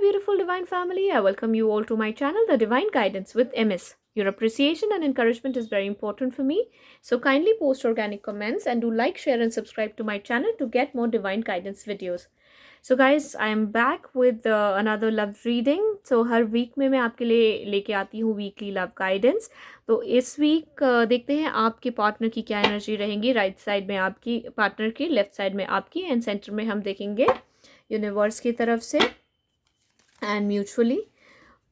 beautiful divine family. I welcome you all to my channel, The Divine Guidance with MS. Your appreciation and encouragement is very important for me. So kindly post organic comments and do like, share and subscribe to my channel to get more divine guidance videos. So guys, I am back with another love reading. So her week में मैं आपके लिए लेके आती हूँ weekly love guidance. तो इस week देखते हैं आपके पार्टनर की क्या एनर्जी रहेंगी. राइट साइड में आपकी पार्टनर की, लेफ्ट साइड में आपकी एंड सेंटर में हम देखेंगे यूनिवर्स की तरफ से एंड म्यूचुअली.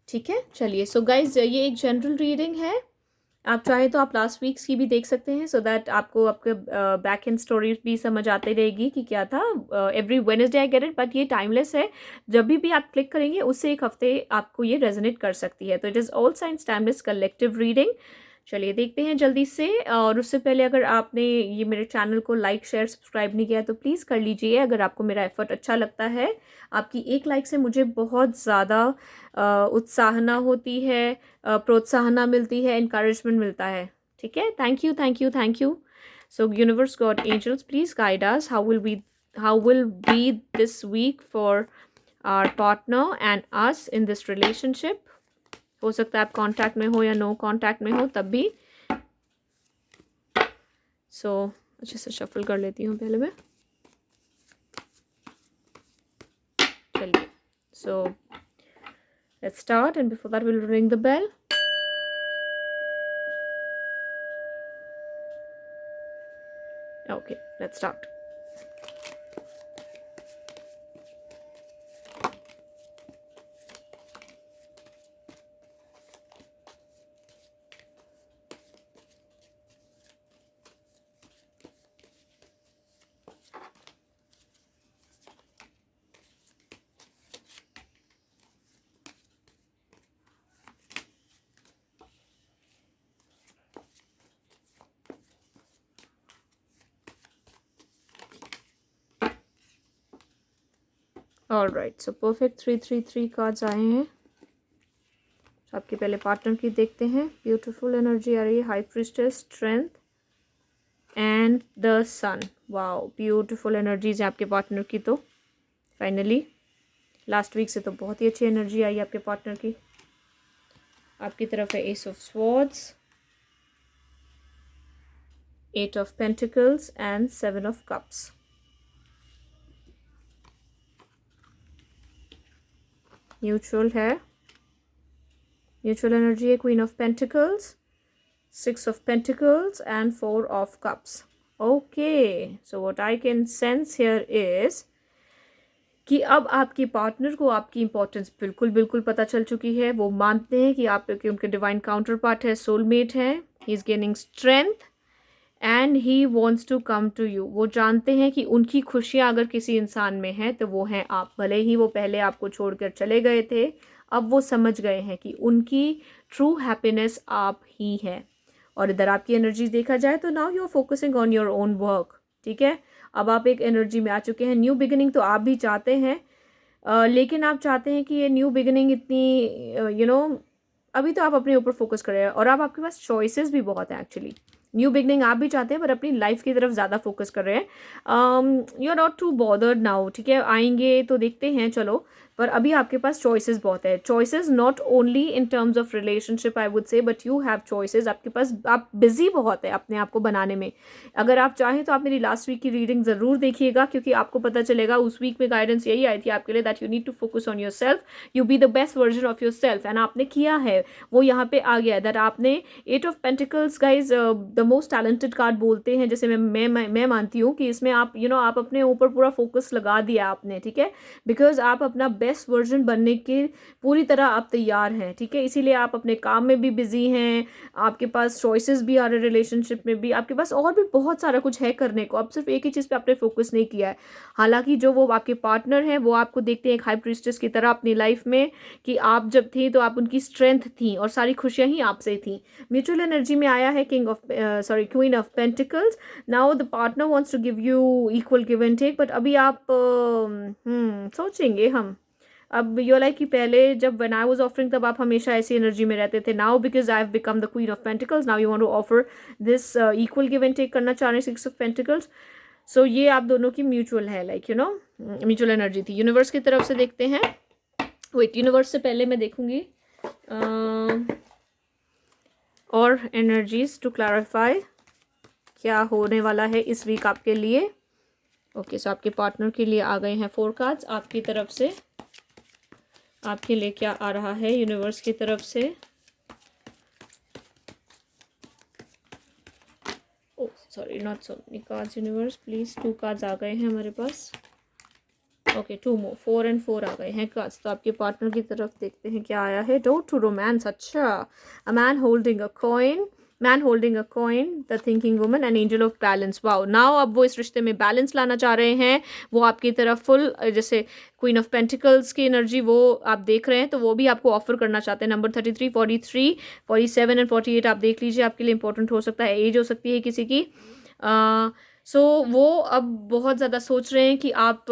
ठीक है, चलिए. सो गाइज, ये एक जनरल रीडिंग है. आप चाहे तो आप लास्ट वीक्स की भी देख सकते हैं सो दैट आपको आपके बैक एंड स्टोरी भी समझ आती रहेगी कि क्या था. Every Wednesday I get it, but ये टाइमलेस है. जब भी आप क्लिक करेंगे उससे एक हफ्ते आपको ये रेजोनेट कर सकती है. तो it is all science timeless collective reading. चलिए देखते हैं जल्दी से. और उससे पहले अगर आपने ये मेरे चैनल को लाइक शेयर सब्सक्राइब नहीं किया तो प्लीज़ कर लीजिए. अगर आपको मेरा एफर्ट अच्छा लगता है, आपकी एक लाइक से मुझे बहुत ज़्यादा उत्साहना होती है, प्रोत्साहना मिलती है, इनकरेजमेंट मिलता है. ठीक है, thank you thank you thank you. So universe, God, angels, please guide us. How will be this week for our partner and us in this relationship. हो सकता है आप कांटेक्ट में हो या नो कांटेक्ट में हो, तब भी. सो अच्छे से शफल कर लेती हूँ पहले मैं. चलिए, so let's start and before that will ring the bell. Okay, let's start. All right, so perfect 3-3-3 cards आए हैं. तो आपके पहले पार्टनर की देखते हैं. ब्यूटीफुल एनर्जी आ रही है. High priestess, strength and the sun. Wow, beautiful energies है आपके पार्टनर की. तो फाइनली लास्ट वीक से तो बहुत ही अच्छी एनर्जी आई आपके पार्टनर की. आपकी तरफ है S of swords, 8 of pentacles and 7 of cups. Neutral है, न्यूट्रल एनर्जी है. Queen of pentacles, 6 of pentacles and 4 of cups. Okay, so what I can sense here is कि अब आपके पार्टनर को आपकी इंपॉर्टेंस बिल्कुल बिल्कुल पता चल चुकी है. वो मानते हैं कि आप कि उनके डिवाइन काउंटर पार्ट है, सोलमेट है. He is gaining strength and he wants to come to you. वो जानते हैं कि उनकी खुशियाँ अगर किसी इंसान में हैं तो वो हैं आप. भले ही वो पहले आपको छोड़कर चले गए थे, अब वो समझ गए हैं कि उनकी ट्रू हैप्पीनेस आप ही है. और इधर आपकी एनर्जी देखा जाए तो now you are focusing on your own work. ठीक है, अब आप एक एनर्जी में आ चुके हैं. न्यू बिगिनिंग तो आप भी चाहते हैं, लेकिन आप चाहते हैं कि ये न्यू बिगिनिंग इतनी अभी तो आप अपने ऊपर फोकस कर रहे हैं. और अब आपके पास चॉइसेस भी बहुत हैं. एक्चुअली न्यू बिगनिंग आप भी चाहते हैं पर अपनी लाइफ की तरफ ज़्यादा फोकस कर रहे हैं. You are not too bothered now. ठीक है, आएंगे तो देखते हैं, चलो. पर अभी आपके पास चॉइसेस बहुत है. Choices not only in terms of relationship I would say, but you have choices. आपके पास, आप बिजी बहुत है अपने आप को बनाने में. अगर आप चाहें तो आप मेरी लास्ट वीक की रीडिंग ज़रूर देखिएगा, क्योंकि आपको पता चलेगा. उस वीक में गाइडेंस यही आई थी आपके लिए, that you need to focus on yourself, you be the best version of yourself. And आपने किया है, वो यहाँ पे आ गया. दैट आपने 8 of pentacles, guys, the most talented card बोलते हैं, जैसे मैं मानती हूँ कि इसमें आप आप अपने ऊपर पूरा फोकस लगा दिया आपने. ठीक है, बिकॉज आप अपना बेस्ट वर्जन बनने के पूरी तरह आप तैयार हैं. ठीक है, इसीलिए आप अपने काम में भी बिजी हैं. आपके पास चॉइसेस भी आ रहे, रिलेशनशिप में भी आपके पास और भी बहुत सारा कुछ है करने को. अब सिर्फ एक ही चीज़ पे आपने फोकस नहीं किया है. हालांकि जो वो आपके पार्टनर हैं वो आपको देखते हैं एक हाई प्रीस्टेस की तरह अपनी लाइफ में, कि आप जब थी तो आप उनकी स्ट्रेंथ थी और सारी खुशियाँ ही आपसे थी. म्यूचुअल एनर्जी में आया है queen of pentacles. Now the partner wants to give you equal give and take. But अभी आप सोचेंगे हम. अब यू लाइक कि पहले जब व्हेन आई वाज ऑफरिंग तब आप हमेशा ऐसी एनर्जी में रहते थे. Now because I have become the queen of pentacles, now you want to offer this equal give and take करना चाह रहे हैं. 6 ऑफ पेंटिकल्स. सो ये आप दोनों की म्यूचुअल है, लाइक म्यूचुअल एनर्जी थी. यूनिवर्स की तरफ से देखते हैं वेट, यूनिवर्स से पहले मैं देखूंगी और एनर्जीज टू क्लैरिफाई क्या होने वाला है इस वीक आपके लिए। ओके, सो आपके पार्टनर के लिए आ गए हैं 4 कार्ड्स। आपकी तरफ से आपके लिए क्या आ रहा है यूनिवर्स की तरफ से? Oh sorry, not so many cards universe, please 2 cards आ गए हैं हमारे पास। ओके, 2 मोर, 4 एंड 4 आ गए हैं कार्ड्स। तो आपके पार्टनर की तरफ देखते हैं क्या आया है। डोर टू रोमांस, अच्छा, a man holding a coin, man holding a coin, the thinking woman, an angel of balance. Wow, now अब वो इस रिश्ते में बैलेंस लाना चाह रहे हैं। वो आपकी तरफ फुल जैसे क्वीन ऑफ पेंटिकल्स की एनर्जी वो आप देख रहे हैं, तो वो भी आपको ऑफर करना चाहते हैं। नंबर 33, 43, 47 एंड 48 आप देख लीजिए, आपके लिए इंपॉर्टेंट हो सकता है। एज हो सकती है किसी की। सो वो अब बहुत ज़्यादा सोच रहे हैं कि आप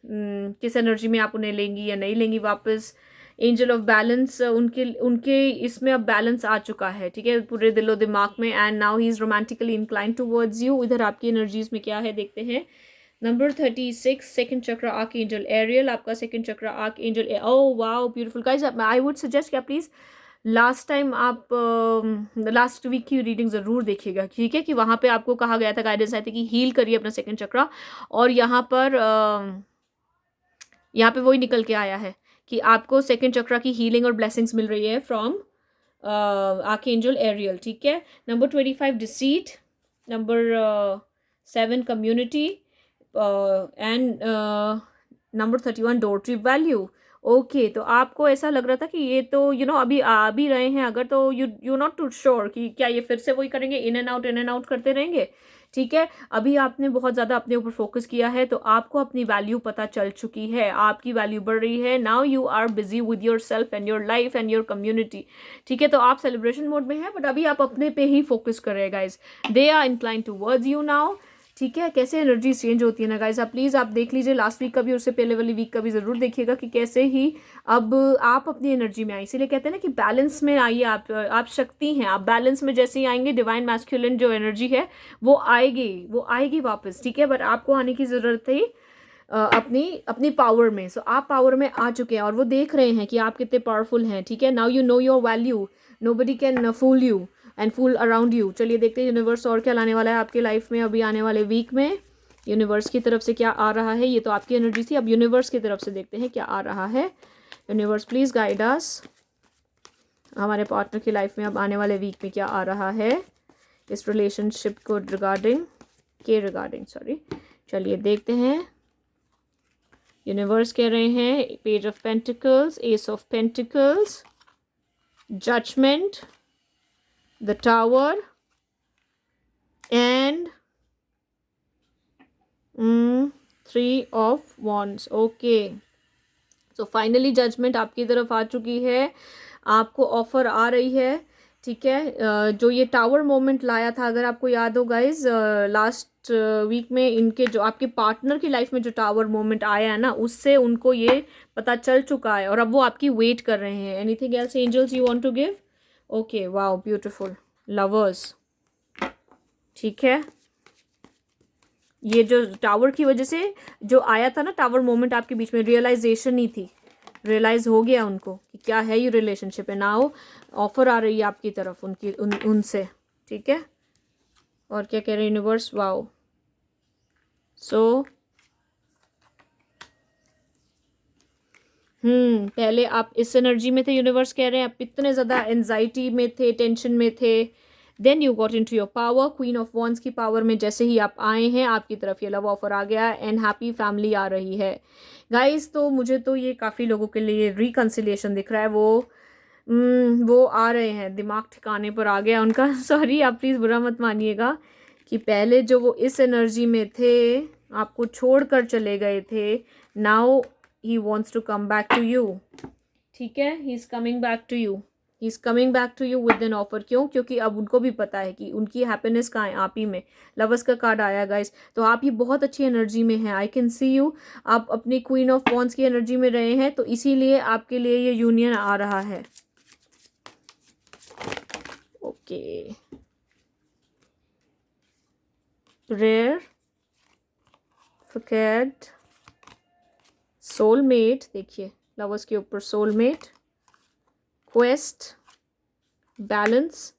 किस एनर्जी में आप उन्हें लेंगी या नहीं लेंगी वापस। एंजल ऑफ बैलेंस उनके उनके इसमें अब बैलेंस आ चुका है, ठीक है, पूरे दिलो दिमाग में। And now he is romantically incline towards you. इधर आपकी एनर्जीज में क्या है देखते हैं। नंबर 36, सेकंड चक्र आर्क एंजल एरियल, आपका सेकंड चक्र arc angel. Oh wow, beautiful guys. I would suggest क्या प्लीज़ लास्ट टाइम आप लास्ट वीक की रीडिंग ज़रूर देखिएगा, ठीक है, कि वहाँ पे आपको कहा गया था, गाइडेंस आई थी कि हील करिए अपना सेकंड चक्रा। और यहाँ पे वही निकल के आया है कि आपको सेकंड चक्रा की हीलिंग और ब्लेसिंग्स मिल रही है फ्रॉम आर्कएंजल एरियल, ठीक है। Number 25, deceit. Number 7, community. And number 31, door tree value. Okay, तो आपको ऐसा लग रहा था कि ये तो अभी आ भी रहे हैं अगर, तो यू नॉट टू श्योर कि क्या ये फिर से वही करेंगे, इन एंड आउट करते रहेंगे, ठीक है। अभी आपने बहुत ज़्यादा अपने ऊपर फोकस किया है, तो आपको अपनी वैल्यू पता चल चुकी है, आपकी वैल्यू बढ़ रही है। Now you are busy with yourself and your life and your community, ठीक है। तो आप सेलिब्रेशन मोड में हैं, बट अभी आप अपने पे ही फोकस कर रहे हैं guys. They are incline towards you now, ठीक है। कैसे एनर्जी चेंज होती है ना गाइज, आप प्लीज़ आप देख लीजिए लास्ट वीक का भी, उससे पहले वाली वीक का भी ज़रूर देखिएगा कि कैसे ही अब आप अपनी एनर्जी में आए। इसीलिए कहते हैं ना कि बैलेंस में आइए, आप शक्ति हैं, आप बैलेंस में जैसे ही आएंगे, डिवाइन मैस्कुलिन जो एनर्जी है वो आएगी वापस, ठीक है। बट आपको आने की ज़रूरत थी अपनी अपनी पावर में। सो आप पावर में आ चुके हैं और वो देख रहे हैं कि आप कितने पावरफुल हैं, ठीक है। Now you know your value, nobody can fool you and fool around you. चलिए देखते हैं यूनिवर्स और क्या लाने वाला है आपकी लाइफ में अभी आने वाले वीक में। यूनिवर्स की तरफ से क्या आ रहा है, ये तो आपकी एनर्जी थी, अब यूनिवर्स की तरफ से देखते हैं क्या आ रहा है। यूनिवर्स प्लीज़ गाइड अस, हमारे पार्टनर की लाइफ में अब आने वाले वीक में क्या आ रहा है इस रिलेशनशिप को रिगार्डिंग सॉरी। चलिए देखते हैं। यूनिवर्स कह रहे हैं page of pentacles, ace of pentacles, judgement, the tower and 3 of wands. Okay, so finally judgement आपकी तरफ आ चुकी है, आपको ऑफर आ रही है, ठीक है। जो ये टावर मोमेंट लाया था, अगर आपको याद हो गाइज, लास्ट वीक में इनके जो आपके पार्टनर की लाइफ में जो टावर मोमेंट आया है ना, उससे उनको ये पता चल चुका है और अब वो आपकी वेट कर रहे हैं। Anything else angels you want to give? Okay, wow, beautiful. Lovers, ठीक है। ये जो टावर की वजह से जो आया था ना टावर मोमेंट आपके बीच में, रियलाइजेशन ही थी, रियलाइज हो गया उनको कि क्या है ये रिलेशनशिप है। नाउ ऑफर आ रही है आपकी तरफ उनसे, ठीक है। और क्या कह रहे हैं यूनिवर्स? वाओ, सो पहले आप इस एनर्जी में थे, यूनिवर्स कह रहे हैं आप इतने ज़्यादा एंजाइटी में थे, टेंशन में थे, then you got into your power. Queen of wands की पावर में जैसे ही आप आए हैं, आपकी तरफ ये लव ऑफर आ गया एंड हैप्पी फैमिली आ रही है गाइस। तो मुझे तो ये काफ़ी लोगों के लिए रिकन्सिलिएशन दिख रहा है, वो आ रहे हैं, दिमाग ठिकाने पर आ गया उनका। सॉरी, आप प्लीज़ बुरा मत मानिएगा कि पहले जो वो इस एनर्जी में थे, आपको छोड़कर चले गए थे, now he wants to come back to you, ठीक है। he is coming back to you, he is coming back to you with an offer। क्यों? क्योंकि अब उनको भी पता है कि उनकी हैप्पीनेस कहाँ है, आप ही में। लवर्स का कार्ड आया गाइस, तो आप ये बहुत अच्छी एनर्जी में हैं, आई कैन सी यू। आप अपनी क्वीन ऑफ वॉन्ड्स की एनर्जी में रहे हैं, तो इसीलिए आपके लिए ये यूनियन आ रहा है। ओके, रेयर, फकेट, सोलमेट, देखिए लवर्स के ऊपर soulmate, quest, balance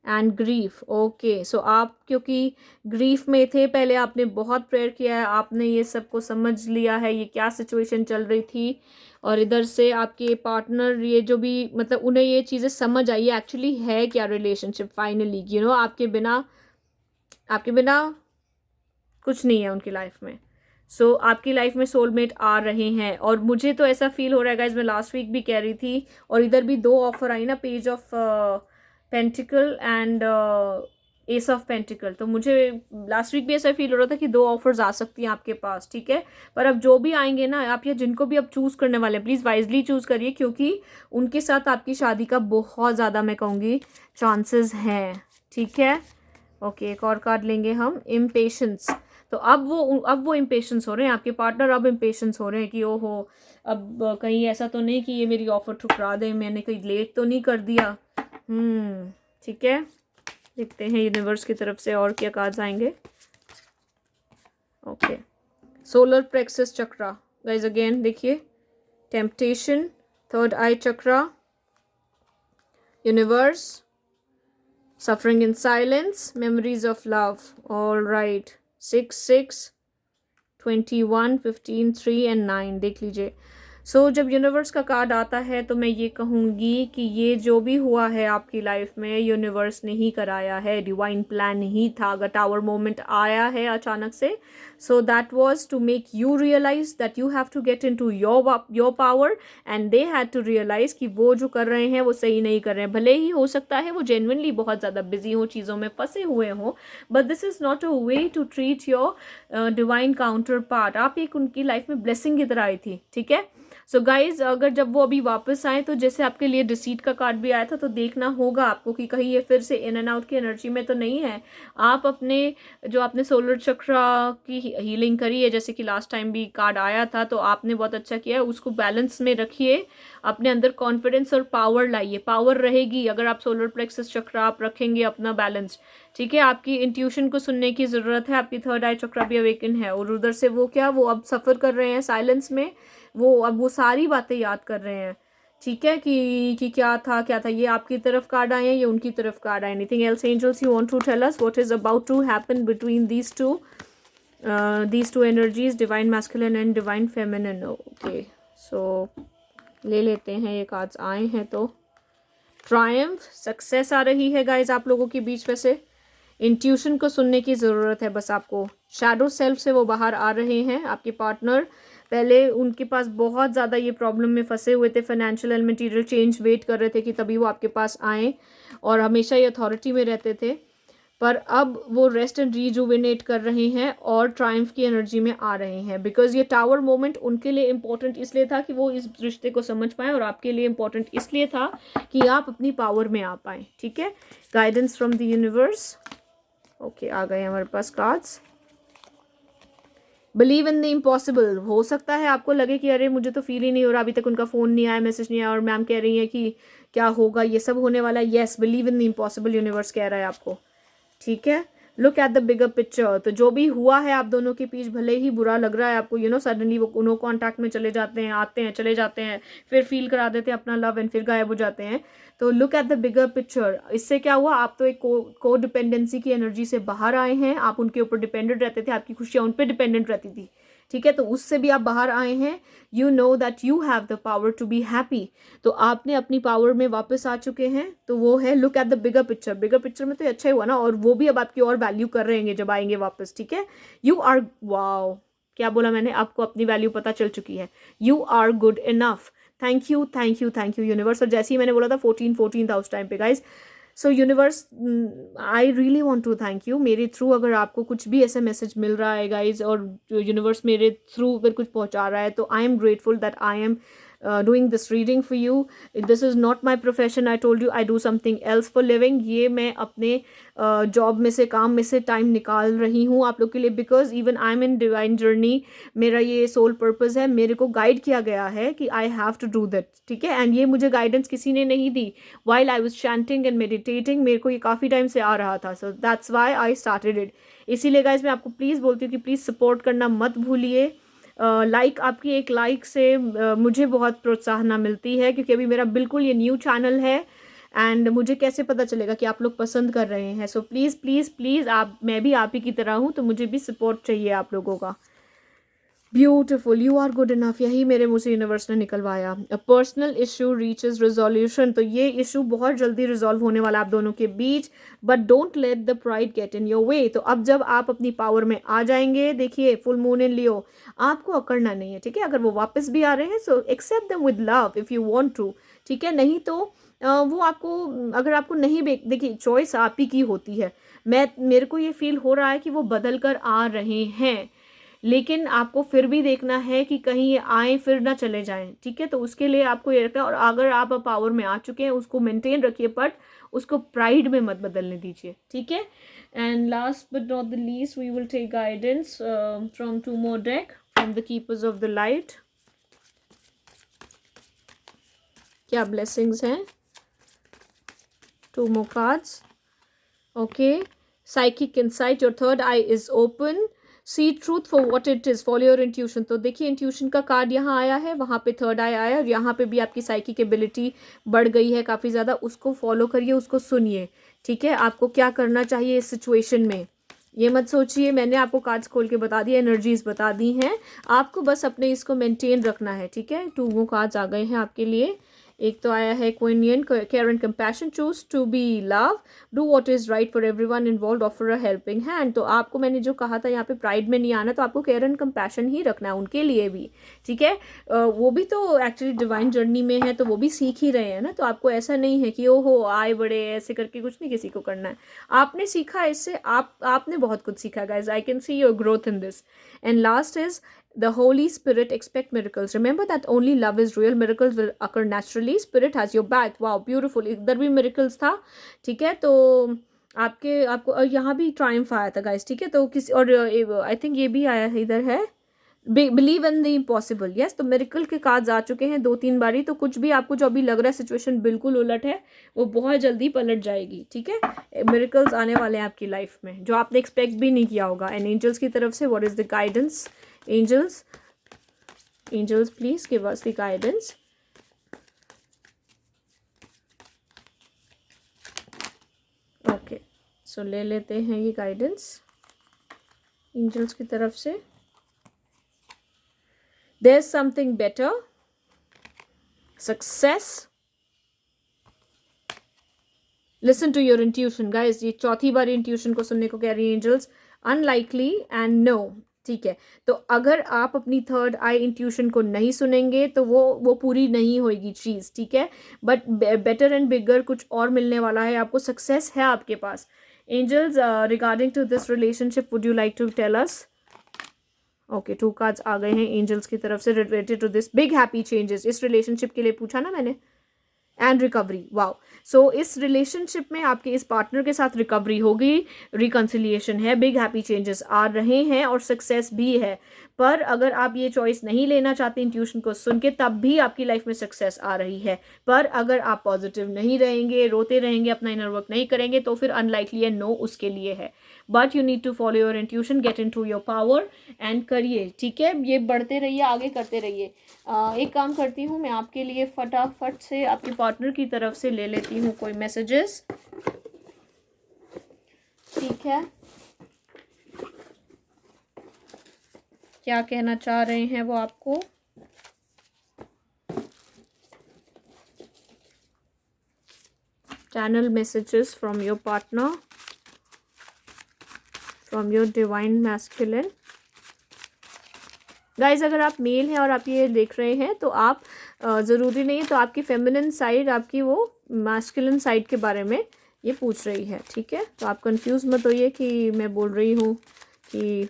and grief. Okay, so आप क्योंकि ग्रीफ में थे, पहले आपने बहुत प्रेयर किया है, आपने ये सब को समझ लिया है ये क्या सिचुएशन चल रही थी, और इधर से आपके पार्टनर ये जो भी मतलब उन्हें ये चीज़ें समझ आई एक्चुअली है क्या रिलेशनशिप फाइनली, यू नो आपके बिना कुछ नहीं है उनकी लाइफ में। सो आपकी लाइफ में सोलमेट आ रहे हैं, और मुझे तो ऐसा फील हो रहा है गाइज, मैं लास्ट वीक भी कह रही थी, और इधर भी 2 ऑफर आई ना, page of pentacle and S of pentacle, तो मुझे लास्ट वीक भी ऐसा फील हो रहा था कि 2 ऑफर्स आ सकती हैं आपके पास, ठीक है। पर अब जो भी आएंगे ना, आप या जिनको भी अब चूज़ करने वाले हैं, प्लीज़ वाइजली चूज़ करिए, क्योंकि उनके साथ आपकी शादी का बहुत ज़्यादा मैं कहूँगी चांसेस हैं, ठीक है। ओके, एक और कार्ड लेंगे हम, इम्पेशंस। तो अब वो इम्पेशंस हो रहे हैं आपके पार्टनर, अब इम्पेशंस हो रहे हैं कि ओहो, अब कहीं ऐसा तो नहीं कि ये मेरी ऑफर ठुकरा दे, मैंने कहीं लेट तो नहीं कर दिया। ठीक है, देखते हैं यूनिवर्स की तरफ से और क्या कार्ड्स आएंगे। ओके, सोलर प्लेक्सस चक्रा गाइज, अगेन देखिए, temptation, third I chakra, universe, suffering in silence, memories of love. All right, 6 6 21 15 3 and 9 देख लीजिए। सो जब यूनिवर्स का कार्ड आता है तो मैं ये कहूँगी कि ये जो भी हुआ है आपकी लाइफ में, यूनिवर्स ने ही कराया है, डिवाइन प्लान ही था। अगर टावर मोमेंट आया है अचानक से, so that was to make you realise that you have to get into your power, and they had to realise कि वो जो कर रहे हैं वो सही नहीं कर रहे हैं। भले ही हो सकता है वो जेन्युइनली बहुत ज़्यादा बिजी हो, चीज़ों में फंसे हुए हों, but this is not a way to treat your divine counterpart. आप एक उनकी लाइफ में ब्लेसिंग की तरह आई थी, ठीक है। सो गाइज, अगर जब वो अभी वापस आए तो जैसे आपके लिए डिसीट का कार्ड भी आया था, तो देखना होगा आपको कि कहीं ये फिर से इन एंड आउट की एनर्जी में तो नहीं है। आप अपने जो आपने सोलर चक्रा की हीलिंग करी है, जैसे कि लास्ट टाइम भी कार्ड आया था, तो आपने बहुत अच्छा किया है, उसको बैलेंस में रखिए, अपने अंदर कॉन्फिडेंस और पावर लाइए। पावर रहेगी अगर आप सोलर प्लेक्सस चक्रा आप रखेंगे अपना बैलेंस, ठीक है। आपकी इंट्यूशन को सुनने की ज़रूरत है, आपकी थर्ड आई चक्रा भी अवेकन है, और उधर से वो क्या, वो अब सफ़र कर रहे हैं साइलेंस में, वो अब वो सारी बातें याद कर रहे हैं, ठीक है, कि क्या था। ये आपकी तरफ कार्ड आए हैं, ये उनकी तरफ कार्ड आए। Anything else angels you want to tell us what is about to happen between these two energies, divine masculine and divine feminine. Okay, so ले लेते हैं, ये कार्ड्स आए हैं तो ट्रायम्फ, सक्सेस आ रही है गाइज आप लोगों के बीच। वैसे इंट्यूशन को सुनने की ज़रूरत है बस आपको। शैडो सेल्फ से वो बाहर आ रहे हैं आपके पार्टनर। पहले उनके पास बहुत ज़्यादा ये प्रॉब्लम में फंसे हुए थे, financial and material change wait कर रहे थे कि तभी वो आपके पास आएँ, और हमेशा ये अथॉरिटी में रहते थे, पर अब वो रेस्ट एंड रीजुविनेट कर रहे हैं और ट्रायम्फ की एनर्जी में आ रहे हैं, बिकॉज ये टावर मोमेंट उनके लिए इम्पोर्टेंट इसलिए था कि वो इस रिश्ते को समझ पाएँ, और आपके लिए इम्पोर्टेंट इसलिए था कि आप अपनी पावर में आ पाएँ, ठीक है। Guidance from the universe. Okay, आ गए हमारे पास cards. Believe in the impossible. हो सकता है आपको लगे कि अरे मुझे तो फील ही नहीं हो रहा, अभी तक उनका फ़ोन नहीं आया, मैसेज नहीं आया, और मैम कह रही है कि क्या होगा, ये सब होने वाला है। Yes, believe in the impossible, universe कह रहा है आपको, ठीक है। Look at the bigger picture. तो जो भी हुआ है आप दोनों के बीच, भले ही बुरा लग रहा है आपको, यू नो, सडनली वो नो कॉन्टैक्ट में चले जाते हैं, आते हैं, चले जाते हैं, फिर फील करा देते हैं अपना लव, एंड फिर गायब हो जाते हैं। तो look at the bigger picture. इससे क्या हुआ, आप तो एक को डिपेंडेंसी की एनर्जी से बाहर आए हैं। आप उनके ऊपर डिपेंडेंट रहते थे, आपकी खुशियाँ उन पर डिपेंडेंट रहती थी, ठीक है। तो उससे भी आप बाहर आए हैं। You know that you have the power to be happy. तो आपने अपनी पावर में वापस आ चुके हैं। तो वो है look at the bigger picture. Bigger picture में तो अच्छा ही हुआ ना, और वो भी अब आपकी और वैल्यू कर रहे हैं जब आएंगे वापस, ठीक है। यू आर, वाओ, क्या बोला मैंने, आपको अपनी वैल्यू पता चल चुकी है। You are good enough. Thank you, thank you, thank you universe. और जैसे ही मैंने बोला था 14 था उस टाइम पे guys. So universe, I really want to thank you. मेरे थ्रू अगर आपको कुछ भी ऐसा मैसेज मिल रहा है गाइज, और यूनिवर्स मेरे थ्रू अगर कुछ पहुंचा रहा है, तो I am grateful that I am doing this reading for you. This is not my profession. I told you I do something else for living. ये मैं अपने जॉब में से, काम में से टाइम निकाल रही हूँ आप लोग के लिए, because even I am in divine journey. मेरा ये सोल पर्पस है, मेरे को गाइड किया गया है कि I have to do that, ठीक है। एंड ये मुझे गाइडेंस किसी ने नहीं दी। While I was chanting and meditating, मेरे को ये काफ़ी टाइम से आ रहा था। So that's why I started it. इसीलिए गाइज मैं आपको प्लीज़ बोलती हूँ कि प्लीज़ सपोर्ट करना मत भूलिए। लाइक आपकी एक लाइक से मुझे बहुत प्रोत्साहना मिलती है, क्योंकि अभी मेरा बिल्कुल ये न्यू चैनल है एंड मुझे कैसे पता चलेगा कि आप लोग पसंद कर रहे हैं। सो प्लीज़ प्लीज़ प्लीज़, आप, मैं भी आप ही की तरह हूँ, तो मुझे भी सपोर्ट चाहिए आप लोगों का। Beautiful, you are good enough, यही मेरे मुझे यूनिवर्स ने निकलवाया। A personal issue reaches resolution, तो ये इशू बहुत जल्दी रिजॉल्व होने वाला आप दोनों के बीच, but don't let the pride get in your way. तो अब जब आप अपनी पावर में आ जाएंगे, देखिए फुल मून इन लियो, आपको अकड़ना नहीं है, ठीक है। अगर वो वापस भी आ रहे हैं so accept them with love if you want to, ठीक है। नहीं तो वो आपको, अगर आपको नहीं देखिए चॉइस आप ही की होती है। मेरे को ये फील हो रहा है कि वो बदल कर आ रहे हैं, लेकिन आपको फिर भी देखना है कि कहीं ये आए फिर ना चले जाएं, ठीक है। तो उसके लिए आपको ये रखना है, और अगर आप पावर में आ चुके हैं उसको मेंटेन रखिए, बट उसको प्राइड में मत बदलने दीजिए, ठीक है। And last but not the least we will take guidance from two more deck from the keepers of the light. क्या ब्लेसिंग्स हैं? Two more cards. Okay, psychic insight, your third eye is open, see truth for what it is, follow your intuition। तो देखिए intuition का card यहाँ आया है, वहाँ पे थर्ड आई आया, और यहाँ पे भी आपकी साइकिक एबिलिटी बढ़ गई है काफ़ी ज़्यादा। उसको फॉलो करिए, उसको सुनिए, ठीक है। आपको क्या करना चाहिए इस सिचुएशन में, ये मत सोचिए, मैंने आपको कार्ड्स खोल के बता दिया, एनर्जीज बता दी हैं, आपको बस अपने इसको मेंटेन रखना है, ठीक है। टू वो कार्ड्स आ गए हैं आपके लिए। एक तो आया है queen, care and compassion, choose to be love, do what is right for everyone involved, offer a helping hand. तो आपको मैंने जो कहा था यहाँ पे प्राइड में नहीं आना, तो आपको केयर एंड कंपैशन ही रखना है उनके लिए भी, ठीक है। वो भी तो एक्चुअली डिवाइन जर्नी में है, तो वो भी सीख ही रहे हैं ना। तो आपको ऐसा नहीं है कि ओहो आए बड़े ऐसे करके कुछ नहीं किसी को करना है। आपने सीखा इससे, आपने बहुत कुछ सीखा guys, I can see your growth in this. And last is the Holy Spirit, expect miracles, remember that only love is real, miracles will occur naturally, spirit has your back। wow beautiful, इधर भी miracles था, ठीक है। तो आपको और यहाँ भी ट्रायम्फ आया था गाइस, ठीक है। तो किसी और आई थिंक ये भी आया है, इधर है believe in the impossible, yes. तो मेरिकल के कार्ड्स आ चुके हैं 2-3 बारी, तो कुछ भी आपको जो अभी लग रहा है सिचुएशन बिल्कुल उलट है, वो बहुत जल्दी पलट जाएगी, ठीक है। मेरिकल्स आने वाले हैं आपकी लाइफ में जो आपने एक्सपेक्ट भी नहीं किया होगा। एंड एंजल्स की तरफ से what is the guidance? angels please give us the guidance। Okay, so ले लेते हैं ये गाइडेंस एंजल्स की तरफ से। there's something better, success, listen to your intuition guys। ये चौथी बार इंट्यूशन को सुनने को कह रही है एंजल्स। unlikely and no, ठीक है। तो अगर आप अपनी थर्ड आई इंट्यूशन को नहीं सुनेंगे तो वो पूरी नहीं होगी चीज़, ठीक है। बट बेटर एंड बिगर कुछ और मिलने वाला है आपको, सक्सेस है आपके पास। Angels regarding to this relationship would you like to tell us? Okay, 2 cards आ गए हैं एंजल्स की तरफ से related to this big happy changes. इस रिलेशनशिप के लिए पूछा ना मैंने, एंड रिकवरी, वाओ। सो इस रिलेशनशिप में आपके इस पार्टनर के साथ रिकवरी होगी, रिकन्सिलिएशन है, बिग हैप्पी चेंजेस आ रहे हैं और सक्सेस भी है। पर अगर आप ये चॉइस नहीं लेना चाहते इंट्यूशन को सुन के, तब भी आपकी लाइफ में सक्सेस आ रही है। पर अगर आप पॉजिटिव नहीं रहेंगे, रोते रहेंगे, अपना इनर वर्क नहीं करेंगे, तो फिर अनलाइकली है, नो उसके लिए है। But you need to follow your intuition, get into your power and करिए, ठीक है। ये बढ़ते रहिए, आगे करते रहिए। एक काम करती हूँ मैं आपके लिए, फटाफट से आपके पार्टनर की तरफ से ले लेती हूँ कोई मैसेजेस, ठीक है। क्या कहना चाह रहे हैं वो आपको? Channel messages from your partner, from your divine masculine. Guys अगर आप मेल हैं और आप ये देख रहे हैं तो आप ज़रूरी नहीं है, तो आपकी फेमिनिन साइड, आपकी वो मैस्कुलिन साइड के बारे में ये पूछ रही है, ठीक है। तो आप कंफ्यूज मत होइए कि मैं बोल रही हूँ कि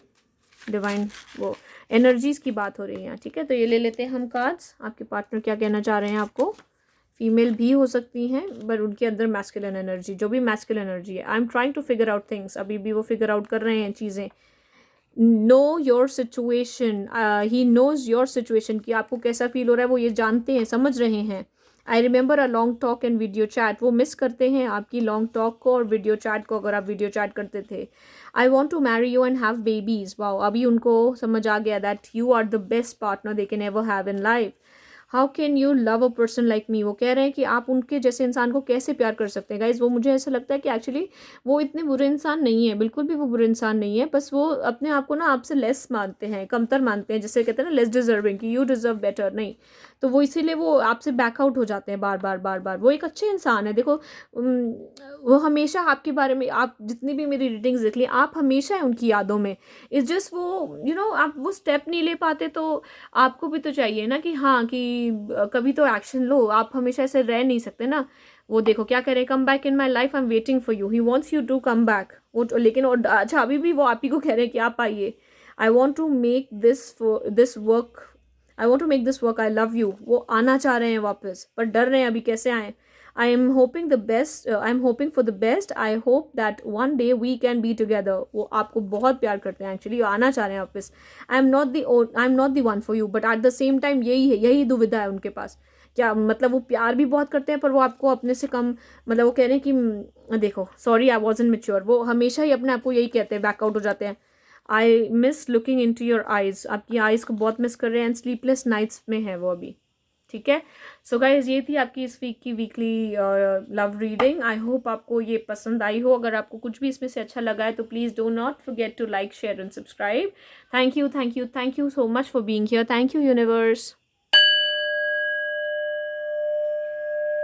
डिवाइन वो एनर्जीज़ की बात हो रही है, ठीक है। तो ये ले लेते हैं हम कार्ड्स, आपके पार्टनर क्या कहना चाह रहे हैं आपको। फीमेल भी हो सकती हैं, बट उनके अंदर मैस्कुलिन एनर्जी, जो भी मैस्कुलिन एनर्जी है, I am trying to figure out things, अभी भी वो फिगर आउट कर रहे हैं चीज़ें। Know your situation, he knows your situation, कि आपको कैसा फील हो रहा है वो ये जानते हैं, समझ रहे हैं। I remember a long talk and video chat, वो मिस करते हैं आपकी लॉन्ग टॉक को और वीडियो चैट को, अगर आप वीडियो चैट करते थे। I want to marry you and have babies, wow, अभी उनको समझ आ गया that you are the best partner they can ever have in life. How can you love a person like me, वो कह रहे हैं कि आप उनके जैसे इंसान को कैसे प्यार कर सकते हैं। गाइज वो मुझे ऐसा लगता है कि एक्चुअली वो इतने बुरे इंसान नहीं है, बिल्कुल भी वो बुरे इंसान नहीं है, बस वो अपने आप को ना आपसे लेस मानते हैं, कमतर मानते हैं, जैसे कहते हैं ना लेस डिजर्विंग, कि यू डिजर्व बेटर, नहीं। तो वो इसीलिए वो आपसे बैकआउट हो जाते हैं बार बार बार बार। वो एक अच्छे इंसान है, देखो वो हमेशा आपके बारे में, आप जितनी भी मेरी रीडिंग्स देख ली, आप हमेशा है उनकी यादों में। इट्स जस्ट वो आप वो स्टेप नहीं ले पाते, तो आपको भी तो चाहिए ना कि हाँ कि कभी तो एक्शन लो, आप हमेशा ऐसे रह नहीं सकते ना। वो देखो क्या कह रहे हैं, come back in my life, I am waiting for you, he wants you to come back. वो लेकिन और अच्छा अभी भी वो आप ही को कह रहे हैं कि आप आइए। I want to make this work, I want to make this work, I love you, वो आना चाह रहे हैं वापस, पर डर रहे हैं अभी कैसे आए। I am hoping the best, I am hoping for the best, I hope that one day we can be together. वो आपको बहुत प्यार करते हैं एक्चुअली, आना चाह रहे हैं वापस। I am not the one for you, but at the same time यही है, यही दुविधा है उनके पास। क्या मतलब वो प्यार भी बहुत करते हैं, पर वो आपको अपने से कम, मतलब वो कह रहे हैं कि देखो सॉरी आई वॉजंट मेच्योर, वो हमेशा ही अपने आप को यही कहते हैं, बैकआउट हो जाते हैं। I miss looking into your eyes, आपकी आइज़ को बहुत मिस कर रहे हैं, एंड स्लीपलेस नाइट्स में है वो अभी। ठीक है, सो गाइज ये थी आपकी इस वीक की weekly love reading. I hope आपको ये पसंद आई हो। अगर आपको कुछ भी इसमें से अच्छा लगा है तो please do not forget to like, share and subscribe. Thank you, thank you, thank you so much for being here. Thank you universe.